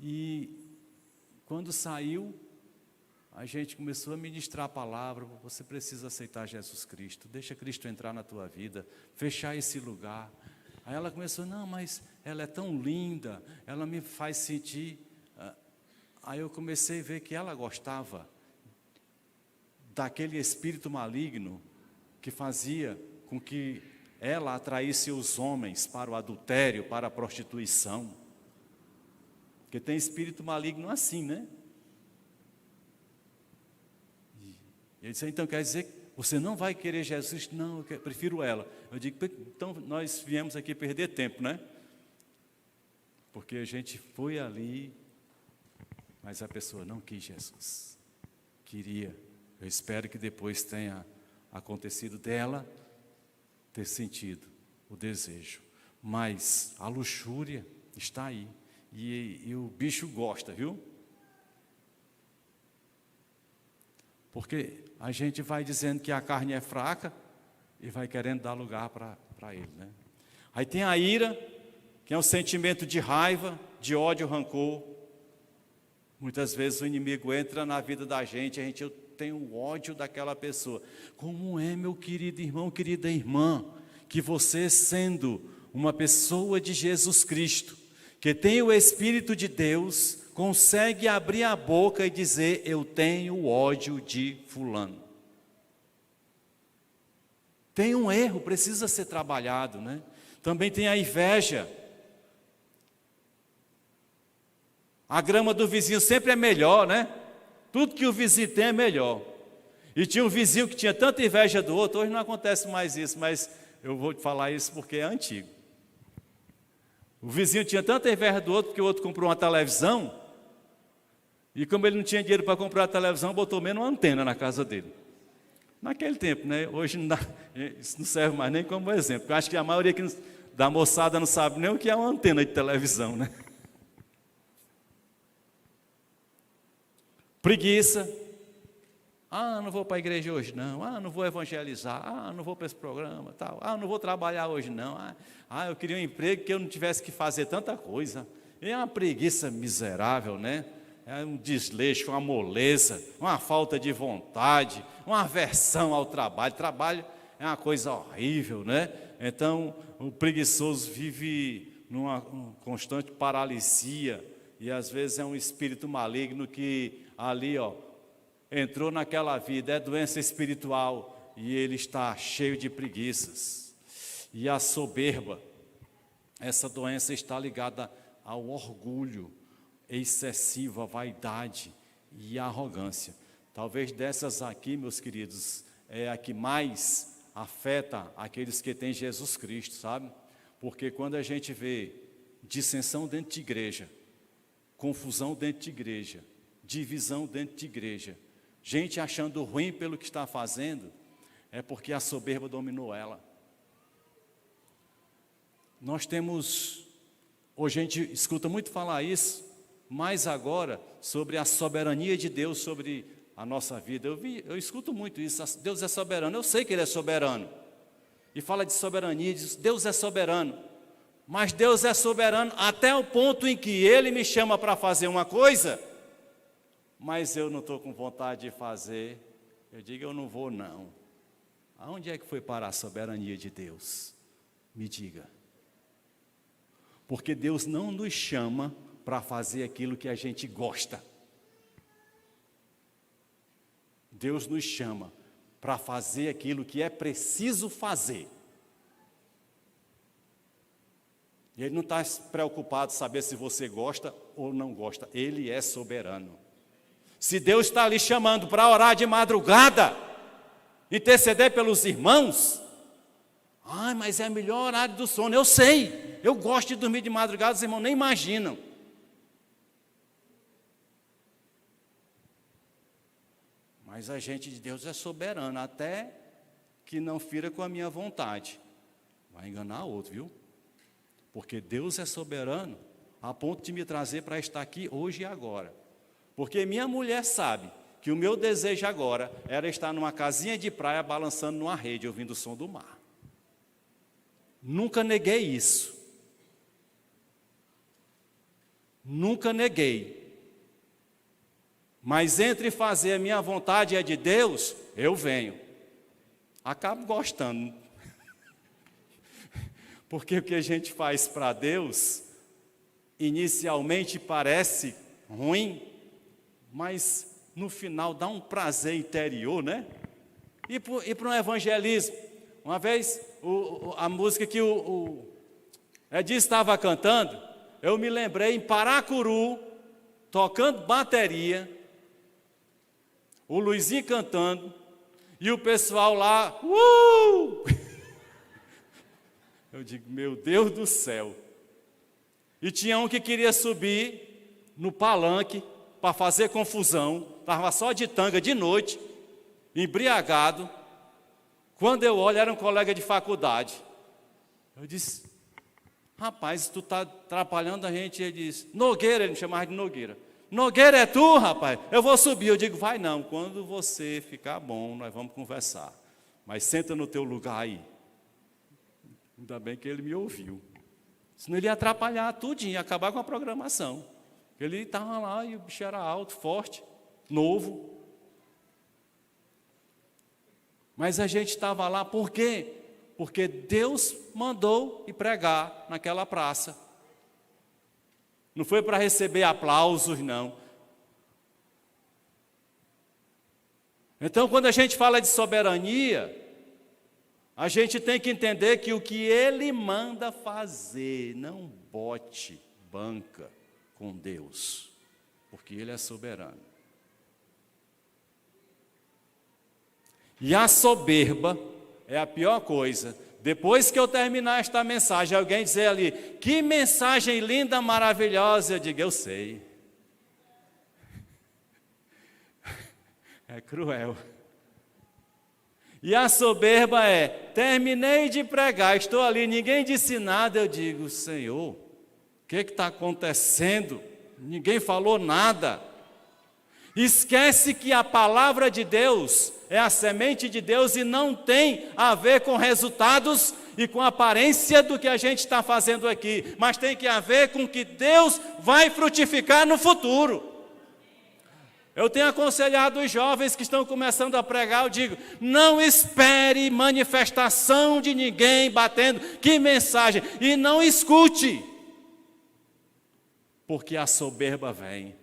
E quando saiu, a gente começou a ministrar a palavra: você precisa aceitar Jesus Cristo, deixa Cristo entrar na tua vida, fechar esse lugar. Aí ela começou: não, mas ela é tão linda, ela me faz sentir... Aí eu comecei a ver que ela gostava daquele espírito maligno que fazia com que ela atraísse os homens para o adultério, para a prostituição. Porque tem espírito maligno assim, né? E ele disse: então quer dizer que você não vai querer Jesus? Não, eu prefiro ela. Eu digo: então nós viemos aqui perder tempo, né? Porque a gente foi ali, mas a pessoa não quis Jesus. Queria. Eu espero que depois tenha acontecido dela ter sentido o desejo. Mas a luxúria está aí. E o bicho gosta, viu? Porque a gente vai dizendo que a carne é fraca e vai querendo dar lugar para ele, né? Aí tem a ira, que é um sentimento de raiva, de ódio, rancor. Muitas vezes o inimigo entra na vida da gente, a gente tem o ódio daquela pessoa. Como é, meu querido irmão, querida irmã, que você, sendo uma pessoa de Jesus Cristo, que tem o Espírito de Deus, consegue abrir a boca e dizer: eu tenho ódio de fulano. Tem um erro, precisa ser trabalhado, né? Também tem a inveja. A grama do vizinho sempre é melhor, né? Tudo que o vizinho tem é melhor. E tinha um vizinho que tinha tanta inveja do outro. Hoje não acontece mais isso, mas eu vou te falar isso porque é antigo. O vizinho tinha tanta inveja do outro porque o outro comprou uma televisão, e como ele não tinha dinheiro para comprar a televisão, botou menos uma antena na casa dele. Naquele tempo, né? Hoje não dá, isso não serve mais nem como exemplo. Eu acho que a maioria da moçada não sabe nem o que é uma antena de televisão, né? Preguiça. Não vou para a igreja hoje não. Não vou evangelizar. Não vou para esse programa, tal. Não vou trabalhar hoje não. Eu queria um emprego que eu não tivesse que fazer tanta coisa. É uma preguiça miserável, né? É um desleixo, uma moleza, uma falta de vontade, uma aversão ao trabalho. Trabalho é uma coisa horrível, né? Então, o preguiçoso vive numa constante paralisia, e às vezes é um espírito maligno que ali, entrou naquela vida, é doença espiritual, e ele está cheio de preguiças. E a soberba, essa doença está ligada ao orgulho excessivo, à vaidade e à arrogância. Talvez dessas aqui, meus queridos, é a que mais afeta aqueles que têm Jesus Cristo, sabe? Porque quando a gente vê dissensão dentro de igreja, confusão dentro de igreja, divisão dentro de igreja, gente achando ruim pelo que está fazendo, é porque a soberba dominou ela. Nós temos, hoje a gente escuta muito falar isso, mas agora sobre a soberania de Deus sobre a nossa vida. Eu escuto muito isso: Deus é soberano. Eu sei que Ele é soberano, e fala de soberania, diz: Deus é soberano. Mas Deus é soberano até o ponto em que Ele me chama para fazer uma coisa, mas eu não estou com vontade de fazer. Eu digo: eu não vou não. Aonde é que foi parar a soberania de Deus? Me diga. Porque Deus não nos chama para fazer aquilo que a gente gosta. Deus nos chama para fazer aquilo que é preciso fazer. E Ele não está preocupado em saber se você gosta ou não gosta. Ele é soberano. Se Deus está ali chamando para orar de madrugada, interceder pelos irmãos, mas é o melhor horário do sono. Eu sei, eu gosto de dormir de madrugada, os irmãos nem imaginam. Mas a gente de Deus é soberano, até que não fira com a minha vontade. Vai enganar outro, viu? Porque Deus é soberano a ponto de me trazer para estar aqui hoje e agora. Porque minha mulher sabe que o meu desejo agora era estar numa casinha de praia balançando numa rede, ouvindo o som do mar. Nunca neguei isso. Nunca neguei. Mas entre fazer a minha vontade e a de Deus, eu venho. Acabo gostando. Porque o que a gente faz para Deus, inicialmente parece ruim, mas no final dá um prazer interior, né? E para um evangelismo. Uma vez, a música que o Edinho estava cantando, eu me lembrei em Paracuru, tocando bateria, o Luizinho cantando, e o pessoal lá, Eu digo, meu Deus do céu. E tinha um que queria subir no palanque para fazer confusão, estava só de tanga de noite, embriagado. Quando eu olho, era um colega de faculdade. Eu disse, rapaz, tu está atrapalhando a gente. Ele disse, Nogueira, ele me chamava de Nogueira. Nogueira é tu, rapaz? Eu vou subir. Eu digo, vai não, quando você ficar bom, nós vamos conversar. Mas senta no teu lugar aí. Ainda bem que ele me ouviu. Senão ele ia atrapalhar tudinho, ia acabar com a programação. Ele estava lá e o bicho era alto, forte, novo. Mas a gente estava lá por quê? Porque Deus mandou ir pregar naquela praça. Não foi para receber aplausos, não. Então, quando a gente fala de soberania, a gente tem que entender que o que Ele manda fazer, não bote banca com Deus, porque Ele é soberano. E a soberba é a pior coisa. Depois que eu terminar esta mensagem, alguém dizer ali, que mensagem linda, maravilhosa, eu digo, eu sei. É cruel. E a soberba é, terminei de pregar, estou ali, ninguém disse nada, eu digo, Senhor, o que está acontecendo? Ninguém falou nada. Esquece que a palavra de Deus é a semente de Deus e não tem a ver com resultados e com a aparência do que a gente está fazendo aqui, mas tem que ver com que Deus vai frutificar no futuro. Eu tenho aconselhado os jovens que estão começando a pregar, eu digo, não espere manifestação de ninguém batendo, que mensagem, e não escute, porque a soberba vem.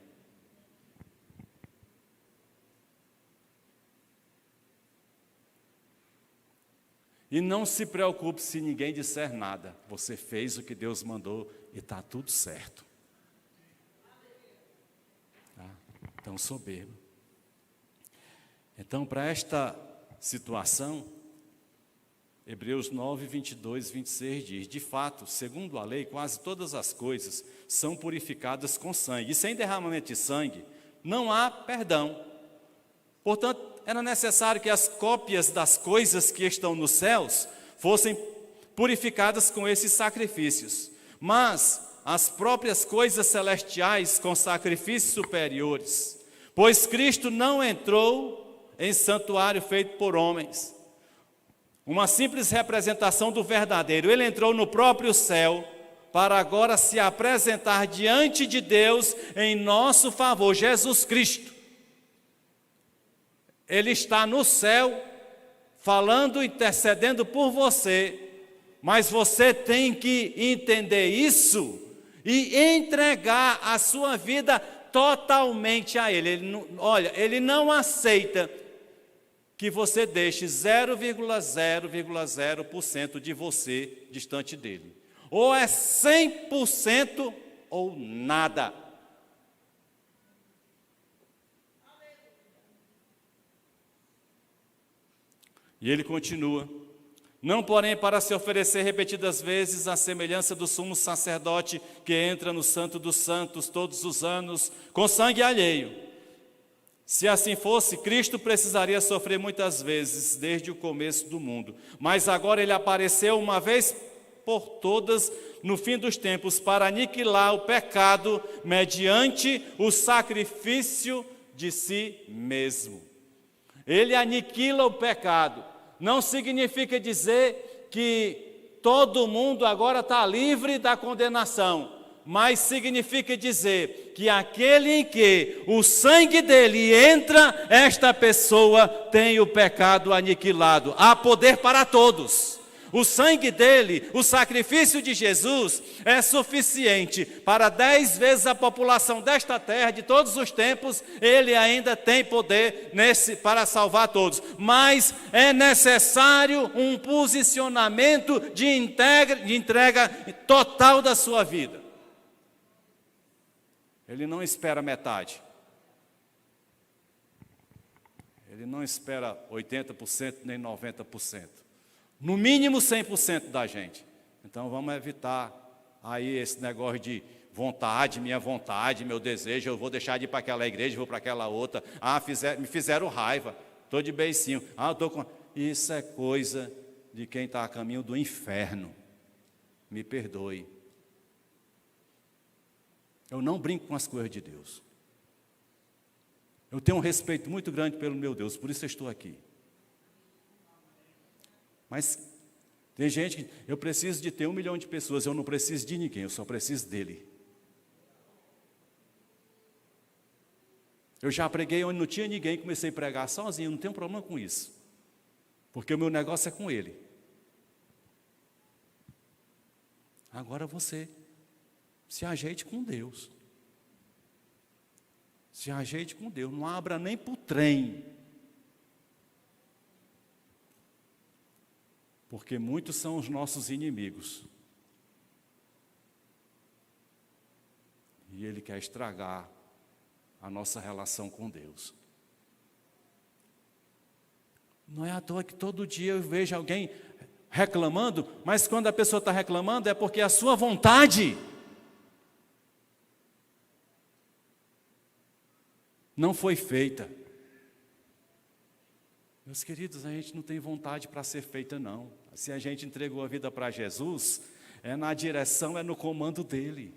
E não se preocupe se ninguém disser nada, você fez o que Deus mandou e está tudo certo. Então, soberbo. Então, para esta situação, Hebreus 9, 22, 26 diz, de fato, segundo a lei, quase todas as coisas são purificadas com sangue, e sem derramamento de sangue não há perdão. Portanto, era necessário que as cópias das coisas que estão nos céus fossem purificadas com esses sacrifícios, mas as próprias coisas celestiais com sacrifícios superiores, pois Cristo não entrou em santuário feito por homens, uma simples representação do verdadeiro. Ele entrou no próprio céu para agora se apresentar diante de Deus em nosso favor. Jesus Cristo, Ele está no céu falando, intercedendo por você, mas você tem que entender isso e entregar a sua vida totalmente a Ele. Ele não aceita que você deixe 0,0,0% de você distante dEle. Ou é 100% ou nada. E ele continua, não porém para se oferecer repetidas vezes à semelhança do sumo sacerdote que entra no santo dos santos todos os anos com sangue alheio, Se assim fosse, Cristo precisaria sofrer muitas vezes desde o começo do mundo. Mas agora ele apareceu uma vez por todas no fim dos tempos para aniquilar o pecado mediante o sacrifício de si mesmo. Ele aniquila o pecado. Não significa dizer que todo mundo agora está livre da condenação, mas significa dizer que aquele em que o sangue dele entra, esta pessoa tem o pecado aniquilado. Há poder para todos. O sangue dele, o sacrifício de Jesus, é suficiente para 10 vezes a população desta terra, de todos os tempos. Ele ainda tem poder para salvar todos. Mas é necessário um posicionamento de entrega total da sua vida. Ele não espera metade. Ele não espera 80% nem 90%. No mínimo 100% da gente. Então vamos evitar aí esse negócio de vontade, minha vontade, meu desejo, eu vou deixar de ir para aquela igreja, vou para aquela outra. Me fizeram raiva, estou de beicinho. Isso é coisa de quem está a caminho do inferno. Me perdoe. Eu não brinco com as coisas de Deus. Eu tenho um respeito muito grande pelo meu Deus, por isso eu estou aqui. Mas tem gente que, eu preciso de ter 1 milhão de pessoas, eu não preciso de ninguém, eu só preciso dele. Eu já preguei onde não tinha ninguém, comecei a pregar sozinho, não tenho problema com isso. Porque o meu negócio é com ele. Agora você se ajeite com Deus. Se ajeite com Deus, não abra nem para o trem. Porque muitos são os nossos inimigos. E ele quer estragar a nossa relação com Deus. Não é à toa que todo dia eu vejo alguém reclamando, mas quando a pessoa está reclamando é porque a sua vontade não foi feita. Meus queridos, a gente não tem vontade para ser feita, não. Se a gente entregou a vida para Jesus, é na direção, é no comando dele.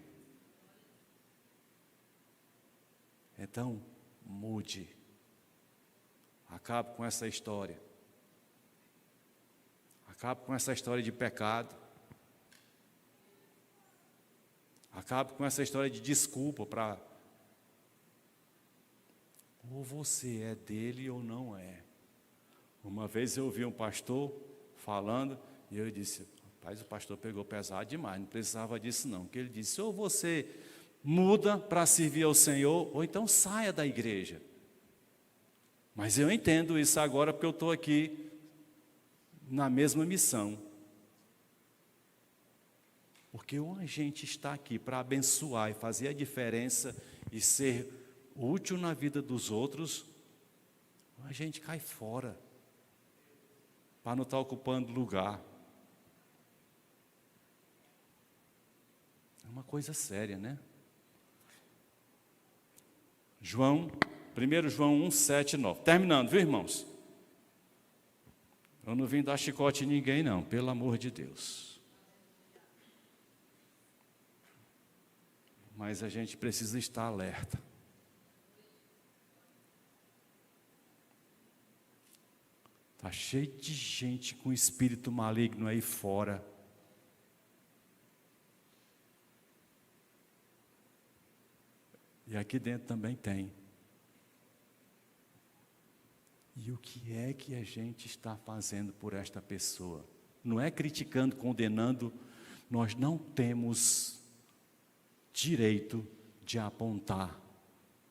Então, mude. Acabe com essa história. Acabe com essa história de pecado. Acabe com essa história de desculpa para... Ou você é dele ou não é. Uma vez eu ouvi um pastor falando, e eu disse, rapaz, o pastor pegou pesado demais, não precisava disso não. Que ele disse, ou você muda para servir ao Senhor, ou então saia da igreja. Mas eu entendo isso agora, porque eu estou aqui na mesma missão. Porque ou a gente está aqui para abençoar e fazer a diferença e ser útil na vida dos outros, ou a gente cai fora, para não estar ocupando lugar. É uma coisa séria, né? 1 João 1, 7, 9. Terminando, viu, irmãos? Eu não vim dar chicote em ninguém, não, pelo amor de Deus. Mas a gente precisa estar alerta. Está cheio de gente com espírito maligno aí fora. E aqui dentro também tem. E o que é que a gente está fazendo por esta pessoa? Não é criticando, condenando. Nós não temos direito de apontar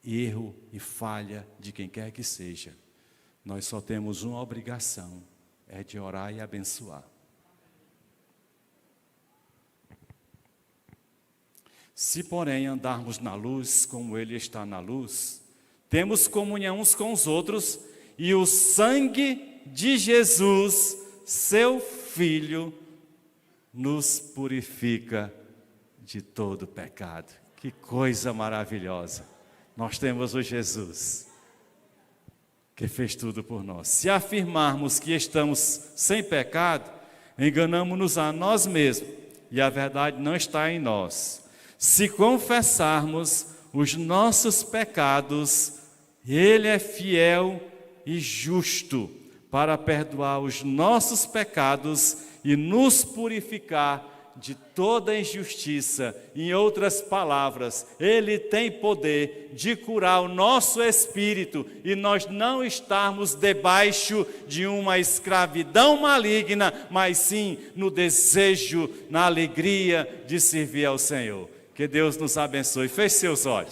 erro e falha de quem quer que seja. Nós só temos uma obrigação, é de orar e abençoar. Se, porém, andarmos na luz, como Ele está na luz, temos comunhão uns com os outros, e o sangue de Jesus, seu Filho, nos purifica de todo pecado. Que coisa maravilhosa! Nós temos o Jesus. que fez tudo por nós. Se afirmarmos que estamos sem pecado, enganamos-nos a nós mesmos e a verdade não está em nós. Se confessarmos os nossos pecados, Ele é fiel e justo para perdoar os nossos pecados e nos purificar de toda injustiça. Em outras palavras, Ele tem poder de curar o nosso espírito e nós não estarmos debaixo de uma escravidão maligna, mas sim no desejo, na alegria de servir ao Senhor. Que Deus nos abençoe. Feche seus olhos.